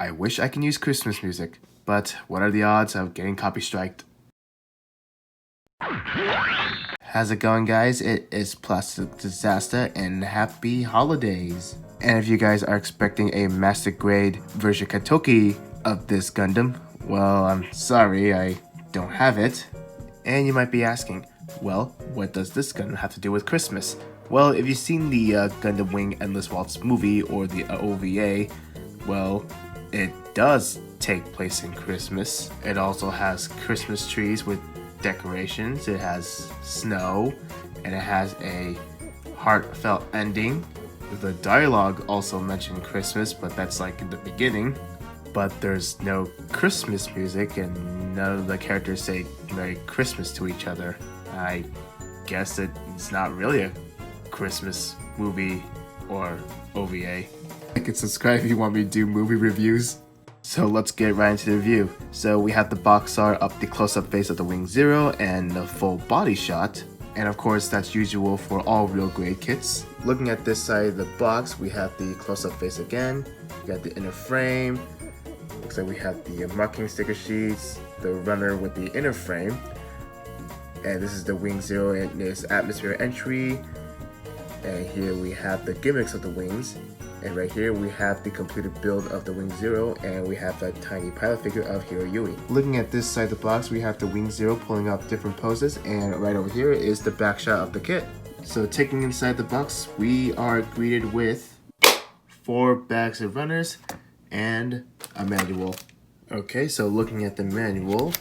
I wish I can use Christmas music, but what are the odds of getting copy striked? How's it going, guys? It is Plastic Disasta and happy holidays. And if you guys are expecting a master grade version Katoki of this Gundam, well, I'm sorry, I don't have it. And you might be asking, well, what does this Gundam have to do with Christmas? Well, if you've seen the Gundam Wing Endless Waltz movie or the OVA, well, it does take place in Christmas. It also has Christmas trees with decorations, it has snow, and it has a heartfelt ending. The dialogue also mentioned Christmas, but that's like in the beginning. But there's no Christmas music and none of the characters say Merry Christmas to each other. I guess it's not really a Christmas movie or OVA. Like and subscribe if you want me to do movie reviews. So let's get right into the review. So we have the box art up the close-up face of the Wing Zero and the full body shot. And of course that's usual for all real grade kits. Looking at this side of the box, we have the close-up face again. We got the inner frame. Looks like we have the marking sticker sheets, the runner with the inner frame. And this is the Wing Zero and this atmosphere entry. And here we have the gimmicks of the wings. And right here we have the completed build of the Wing Zero, and we have that tiny pilot figure of Hiro Yui. Looking at this side of the box, we have the Wing Zero pulling off different poses, and right over here is the back shot of the kit. So taking inside the box, we are greeted with 4 bags of runners and a manual. Okay, so looking at the manual,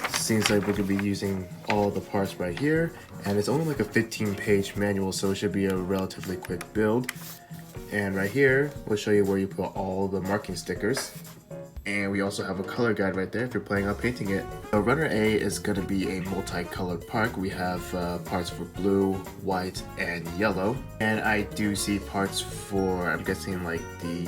seems like we're going to be using all the parts right here, and it's only like a 15-page manual, so it should be a relatively quick build. And right here, we'll show you where you put all the marking stickers. And we also have a color guide right there if you're planning on painting it. So runner A is going to be a multicolored part. We have parts for blue, white, and yellow. And I do see parts for, I'm guessing like the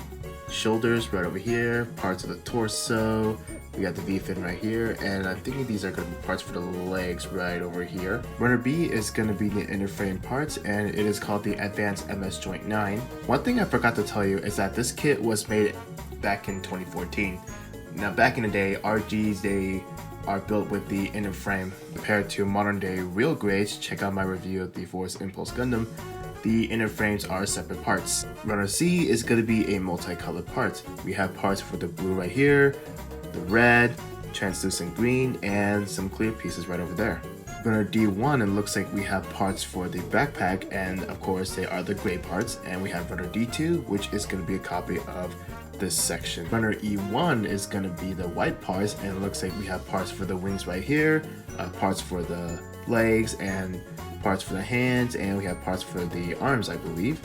shoulders right over here, parts of the torso. We got the V-fin right here, and I'm thinking these are going to be parts for the legs right over here. Runner B is going to be the inner frame parts, and it is called the Advanced MS Joint 9. One thing I forgot to tell you is that this kit was made back in 2014. Now back in the day, RGs, they are built with the inner frame. Compared to modern day real grades, check out my review of the Force Impulse Gundam, the inner frames are separate parts. Runner C is going to be a multicolored part. We have parts for the blue right here, the red, translucent green, and some clear pieces right over there. Runner D1, it looks like we have parts for the backpack, and of course they are the gray parts. And we have runner D2, which is going to be a copy of this section. Runner E1 is going to be the white parts, and it looks like we have parts for the wings right here, parts for the legs, and parts for the hands, and we have parts for the arms, I believe.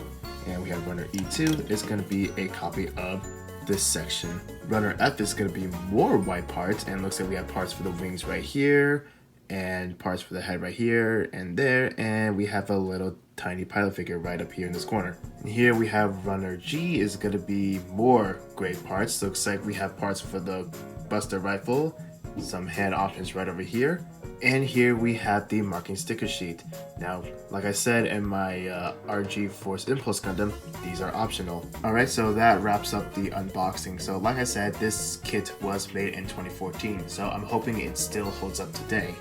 And we have runner E2 is going to be a copy of this section. Runner F is going to be more white parts, and looks like we have parts for the wings right here, and parts for the head right here and there, and we have a little tiny pilot figure right up here in this corner. And here we have runner G is going to be more gray parts. Looks like we have parts for the Buster rifle, some hand options right over here. And here we have the marking sticker sheet. Now, like I said in my RG Force Impulse Gundam, these are optional. Alright, so that wraps up the unboxing. So like I said, this kit was made in 2014, so I'm hoping it still holds up today.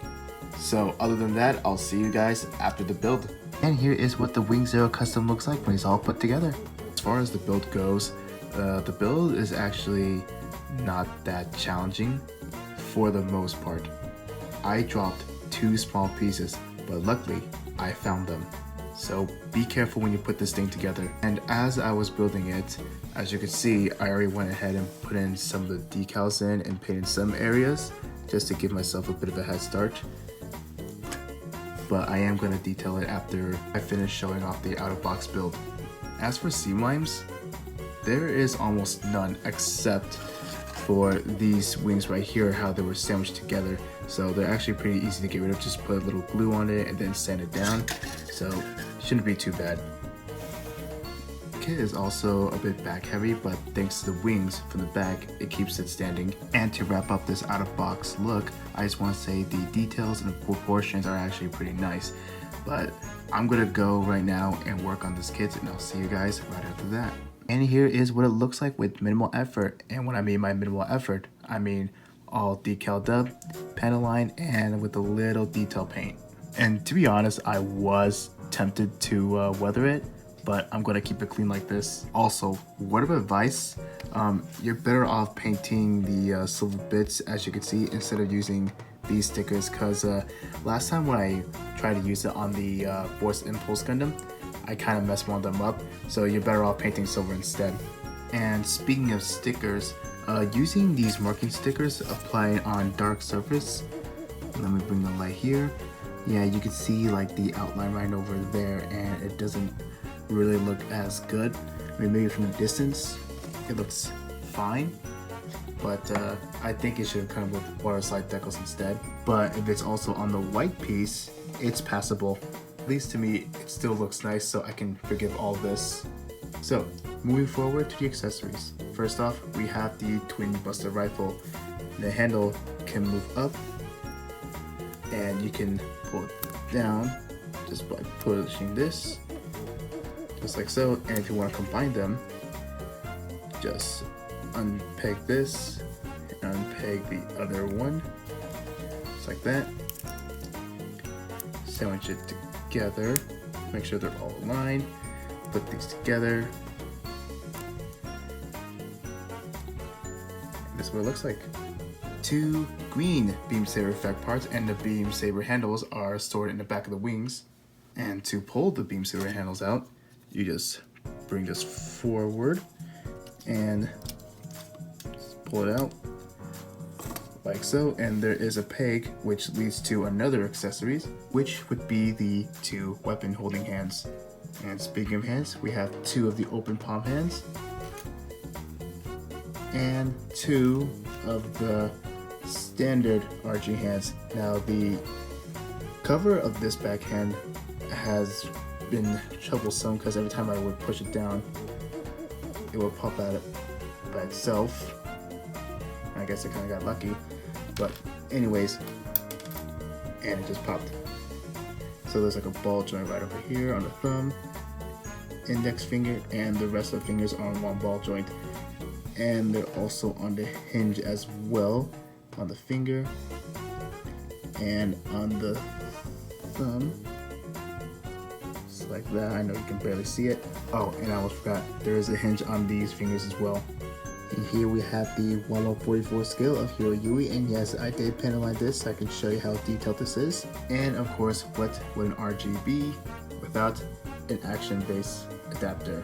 So other than that, I'll see you guys after the build. And here is what the Wing Zero custom looks like when it's all put together. As far as the build goes, the build is actually not that challenging for the most part. I dropped 2 small pieces, but luckily I found them. So be careful when you put this thing together. And as I was building it, as you can see, I already went ahead and put in some of the decals in and painted some areas just to give myself a bit of a head start. But I am going to detail it after I finish showing off the out-of-box build. As for seam lines, there is almost none except for these wings right here, how they were sandwiched together. So they're actually pretty easy to get rid of. Just put a little glue on it and then sand it down. So it shouldn't be too bad. The kit is also a bit back heavy, but thanks to the wings from the back, it keeps it standing. And to wrap up this out of box look, I just want to say the details and the proportions are actually pretty nice. But I'm gonna go right now and work on this kit, and I'll see you guys right after that. And here is what it looks like with minimal effort. And when I mean by minimal effort, I mean all decaled up, panel line, and with a little detail paint. And to be honest, I was tempted to weather it, but I'm gonna keep it clean like this. Also, word of advice, you're better off painting the silver bits, as you can see, instead of using these stickers, because last time when I tried to use it on the Force Impulse Gundam, I kind of messed one of them up, so you're better off painting silver instead. And speaking of stickers, using these marking stickers applied on dark surface, let me bring the light here. Yeah, you can see like the outline right over there, and it doesn't really look as good. I mean, maybe from a distance it looks fine, but I think it should come with water slide decals instead. But if it's also on the white piece, it's passable. At least to me, it still looks nice, so I can forgive all this. So, moving forward to the accessories. First off, we have the twin buster rifle. The handle can move up, and you can pull it down just by pushing this, just like so. And if you want to combine them, just unpeg this and unpeg the other one, just like that. Sandwich it together, make sure they're all aligned, put these together. This is what it looks like. Two green beam saber effect parts, and the beam saber handles are stored in the back of the wings. And to pull the beam saber handles out, you just bring this forward and pull it out like so. And there is a peg which leads to another accessories, which would be the two weapon holding hands. And speaking of hands, we have two of the open palm hands and two of the standard RG hands. Now the cover of this backhand has been troublesome because every time I would push it down, it would pop out by itself. I guess I kind of got lucky, but anyways, and it just popped. So there's like a ball joint right over here on the thumb, index finger, and the rest of the fingers are on one ball joint. And they're also on the hinge as well, on the finger and on the thumb, just like that. I know you can barely see it. Oh, and I almost forgot, there is a hinge on these fingers as well. And here we have the 1/44 scale of Hero Yui, and yes, I did pen align this so I can show you how detailed this is. And of course, what would an RGB without an action-based adapter?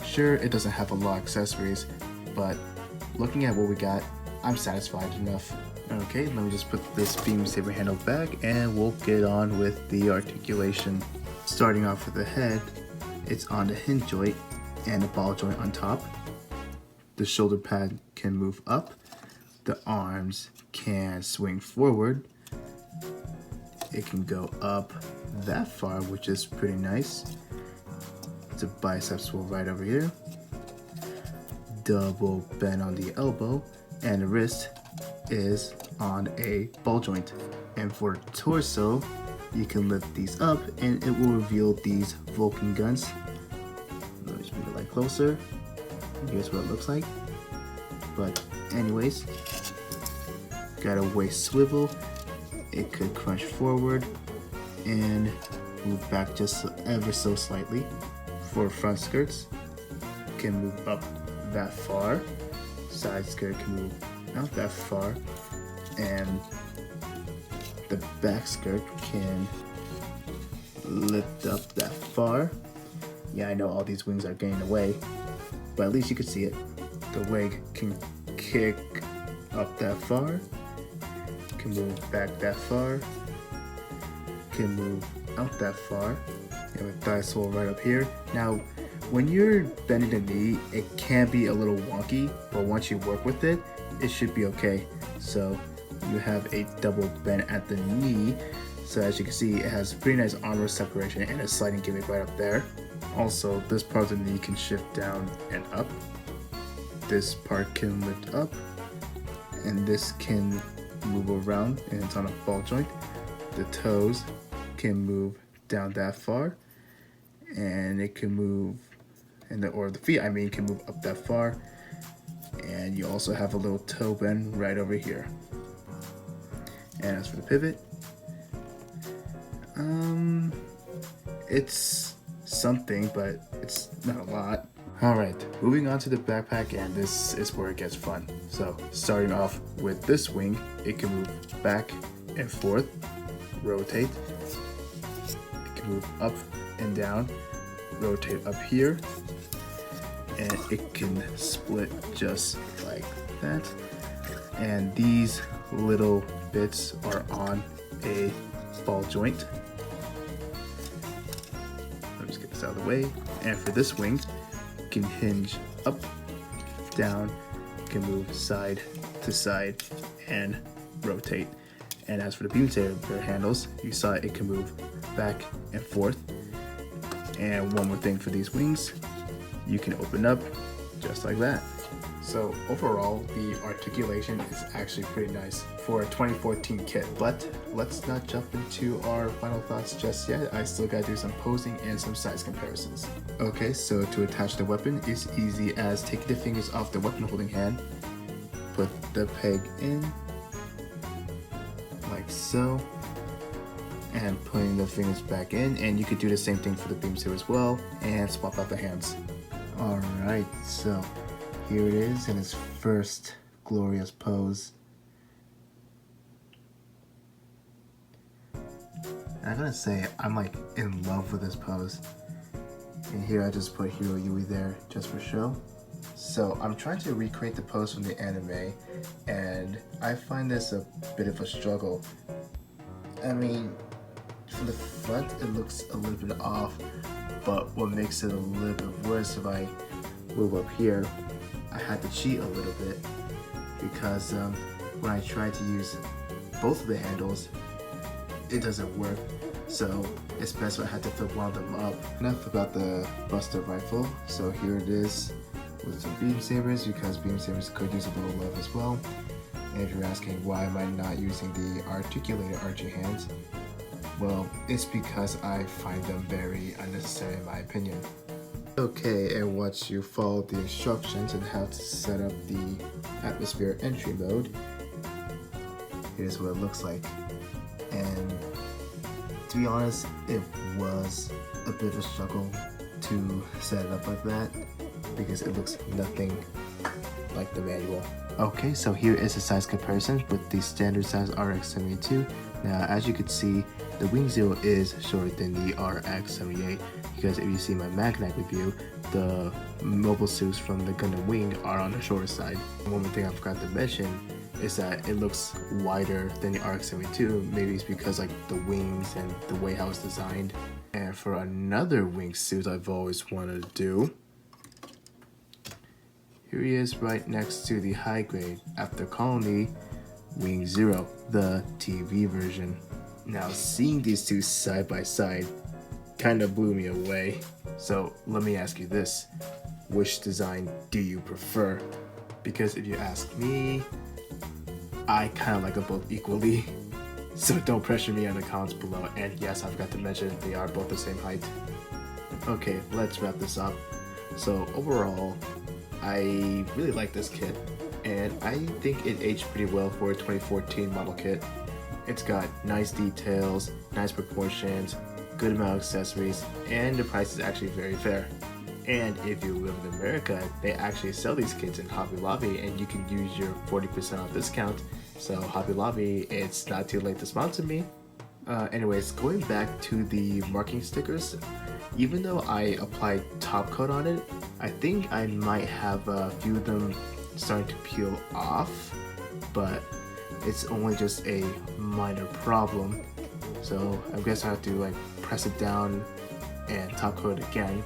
Sure, it doesn't have a lot of accessories, but looking at what we got, I'm satisfied enough. Okay, let me just put this beam saber handle back and we'll get on with the articulation. Starting off with the head, it's on the hinge joint and the ball joint on top. The shoulder pad can move up. The arms can swing forward. It can go up that far, which is pretty nice. The biceps will right over here. Double bend on the elbow, and the wrist is on a ball joint. And for the torso, you can lift these up and it will reveal these Vulcan guns. Let me just move it like closer. Here's what it looks like. But anyways, got a waist swivel. It could crunch forward and move back just ever so slightly. For front skirts, can move up that far. Side skirt can move not that far, and the back skirt can lift up that far. Yeah, I know all these wings are getting away, but at least you can see it. The wig can kick up that far, can move back that far, can move out that far. You have a thigh sole right up here. Now, when you're bending the knee, it can be a little wonky, but once you work with it, it should be okay. So you have a double bend at the knee. So as you can see, it has pretty nice armor separation and a sliding gimmick right up there. Also, this part of the knee can shift down and up. This part can lift up, and this can move around, and it's on a ball joint. The toes can move down that far, and it can move and the feet, I mean, can move up that far. And you also have a little toe bend right over here. And as for the pivot, it's something, but it's not a lot. Alright, moving on to the backpack, and this is where it gets fun. So, starting off with this wing, it can move back and forth, rotate. It can move up and down, rotate up here, and it can split just like that. And these little bits are on a ball joint. Let me just get this out of the way. And for this wing, it can hinge up, down, it can move side to side and rotate. And as for the beam saber handles, you saw it can move back and forth. And one more thing for these wings, you can open up just like that. So overall, the articulation is actually pretty nice for a 2014 kit, but let's not jump into our final thoughts just yet. I still gotta do some posing and some size comparisons. Okay, so to attach the weapon, it's easy as taking the fingers off the weapon holding hand, put the peg in, like so, and putting the fingers back in, and you could do the same thing for the beam saber as well, and swap out the hands. Alright, so here it is in its first glorious pose. And I gotta say, I'm like in love with this pose. And here I just put Hiro Yui there just for show. So I'm trying to recreate the pose from the anime, and I find this a bit of a struggle. I mean, from the front it looks a little bit off, but what makes it a little bit worse, if I move up here, I had to cheat a little bit because when I tried to use both of the handles, it doesn't work. So it's best if I had to flip one of them up. Enough about the Buster rifle. So here it is with some beam sabers, because beam sabers could use a little love as well. And if you're asking why am I not using the articulated archer hands, well, it's because I find them very unnecessary in my opinion. Okay, and once you follow the instructions on how to set up the atmosphere entry mode, here's what it looks like. And to be honest, it was a bit of a struggle to set it up like that because it looks nothing like the manual. Okay, so here is a size comparison with the standard size RX-72. Now, as you can see, the Wing Zero is shorter than the RX-78 because if you see my Magnac review, the mobile suits from the Gundam Wing are on the shorter side. One more thing I forgot to mention is that it looks wider than the RX-72. Maybe it's because like the wings and the way how it's designed. And for another wingsuit I've always wanted to do, here he is right next to the high grade After Colony Wing Zero, the TV version. Now seeing these two side by side kind of blew me away. So let me ask you this, which design do you prefer? Because if you ask me, I kind of like them both equally. So don't pressure me in the comments below. And yes, I forgot to mention they are both the same height. Okay, let's wrap this up. So overall, I really like this kit, and I think it aged pretty well for a 2014 model kit. It's got nice details, nice proportions, good amount of accessories, and the price is actually very fair. And if you live in America, they actually sell these kits in Hobby Lobby, and you can use your 40% off discount. So Hobby Lobby, it's not too late to sponsor me. Anyways, going back to the marking stickers, even though I applied top coat on it, I think I might have a few of them starting to peel off, but it's only just a minor problem. So I guess I have to like press it down and top coat it again.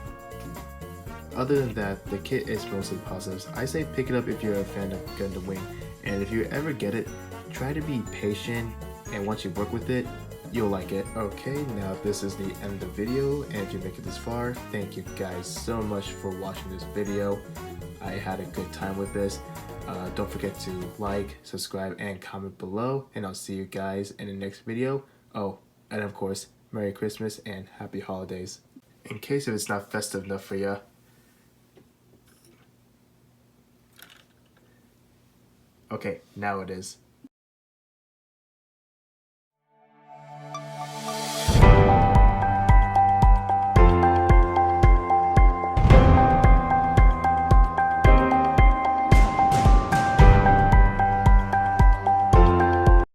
Other than that, the kit is mostly positives. I say pick it up if you're a fan of Gundam Wing, and if you ever get it, try to be patient, and once you work with it, you'll like it. Okay, now this is the end of the video, and if you make it this far, thank you guys so much for watching this video. I had a good time with this. Don't forget to like, subscribe, and comment below, and I'll see you guys in the next video. Oh, and of course, Merry Christmas and Happy Holidays. In case if it's not festive enough for ya, Okay, now it is.